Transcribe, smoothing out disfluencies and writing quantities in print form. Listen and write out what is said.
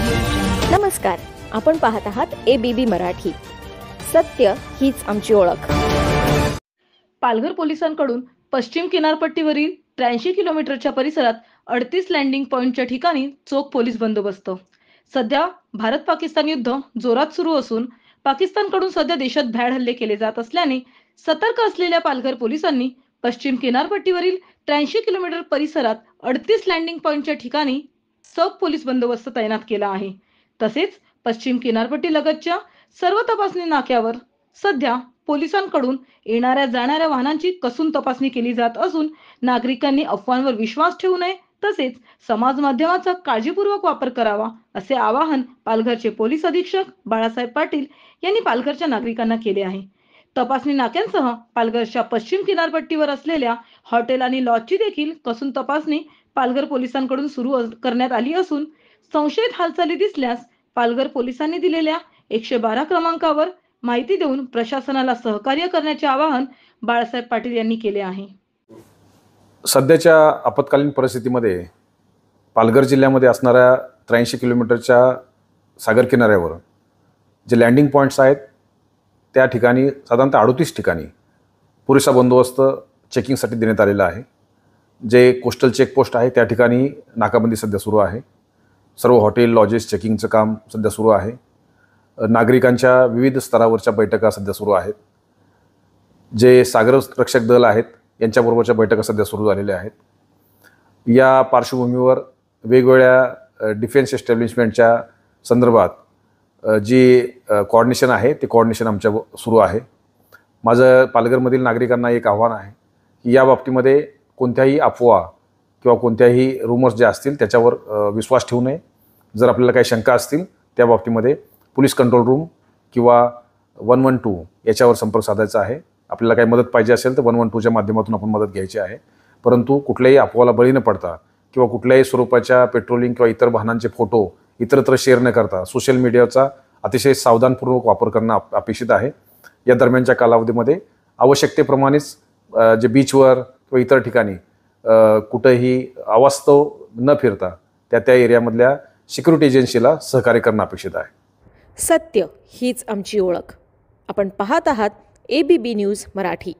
नमस्कार, आपण पाहत आहात ABB मराठी. सत्य हीच आमची ओळख. पालघर पोलिसांकडून पश्चिम किनारपट्टीवरील 83 किलोमीटरच्या परिसरात 38 लँडिंग पॉइंटच्या ठिकाणी चोख पोलीस बंदोबस्त. सध्या भारत-पाकिस्तान युद्ध जोरात सुरू असून पाकिस्तानकडून सध्या देशात भ्याड हल्ले केले जात असल्याने सतर्क असलेल्या पालघर पोलिसांनी पश्चिम किनारपट्टीवरील 83 किलोमीटर परिसरात 38 लँडिंग पॉइंटच्या ठिकाणी चोख पोलीस बंदोबस्त तैनात केला आहे. तसेच पश्चिम किनारपट्टीलगतच्या सर्व तपासणी नाक्यावर सध्या पोलिसांकडून येणाऱ्या जाणाऱ्या वाहनांची कसून तपासणी केली जात असून नागरिकांनी अफवांवर विश्वास ठेवू नये, तसेच समाज माध्यमाचा काळजीपूर्वक वापर करावा असे आवाहन पालघरचे पोलीस अधीक्षक बाळासाहेब पाटील यांनी पालघरच्या नागरिकांना केले आहे. तपासणी नाक्यांसह पालघरच्या पश्चिम किनारपट्टीवर असलेल्या हॉटेल आणि लॉजची देखील कसून तपासणी पालघर पोलिसांकडून सुरू करण्यात आली असून संशयित हालचाली दिसल्यास पालघर पोलिसांनी दिलेल्या 112 क्रमांकावर माहिती देऊन प्रशासनाला सहकार्य करण्याचे आवाहन बाळासाहेब पाटील यांनी केले आहे. सध्याच्या आपत्कालीन परिस्थितीमध्ये पालघर जिल्ह्यामध्ये असणाऱ्या 83 किलोमीटरच्या सागर किनाऱ्यावर जे लँडिंग पॉईंट्स आहेत त्या ठिकाणी साधारणतः 38 ठिकाणी पुरेसा बंदोबस्त चेकिंगसाठी देण्यात आलेला आहे. जे कोस्टल चेकपोस्ट आहे त्या ठिकाणी नाकाबंदी सध्या सुरू आहे. सर्व हॉटेल लॉजेस चेकिंगचं काम सध्या सुरू आहे. नागरिकांच्या विविध स्तरावरच्या बैठका सध्या सुरू आहेत. जे सागर रक्षक दल आहेत यांच्याबरोबरच्या बैठका सध्या सुरू झालेल्या आहेत. या पार्श्वभूमीवर वेगवेगळ्या डिफेन्स एस्टॅब्लिशमेंटच्या संदर्भात जी कोऑर्डिनेशन आहे ते कोऑर्डिनेशन आमच्या सुरू आहे. माझं पालघरमधील नागरिकांना एक आव्हान आहे की या बाबतीमध्ये कोणत्याही अफवा किंवा कोणत्याही रूमर्स ज्या असतील त्याच्यावर विश्वास ठेवू नये. जर आपल्याला काही शंका असतील त्या बाबतीमध्ये पोलीस कंट्रोल रूम किंवा 112 याच्यावर संपर्क साधायचा आहे. आपल्याला काही मदत पाहिजे असेल तर 112च्या माध्यमातून आपण मदत घ्यायची आहे. परंतु कुठल्याही अफवाला बळी न पडता किंवा कुठल्याही स्वरूपाच्या पेट्रोलिंग किंवा इतर वाहनांचे फोटो इतरत्र शेअर न करता सोशल मीडियाचा अतिशय सावधानपूर्वक वापर करणं अपेक्षित आहे. या दरम्यानच्या कालावधीमध्ये आवश्यकतेप्रमाणेच जे बीचवर किंवा इतर ठिकाणी कुठंही अवास्तव न फिरता त्या एरियामधल्या सिक्युरिटी एजन्सीला सहकार्य करणं अपेक्षित आहे. सत्य हीच आमची ओळख. आपण पाहत आहात ABB न्यूज मराठी.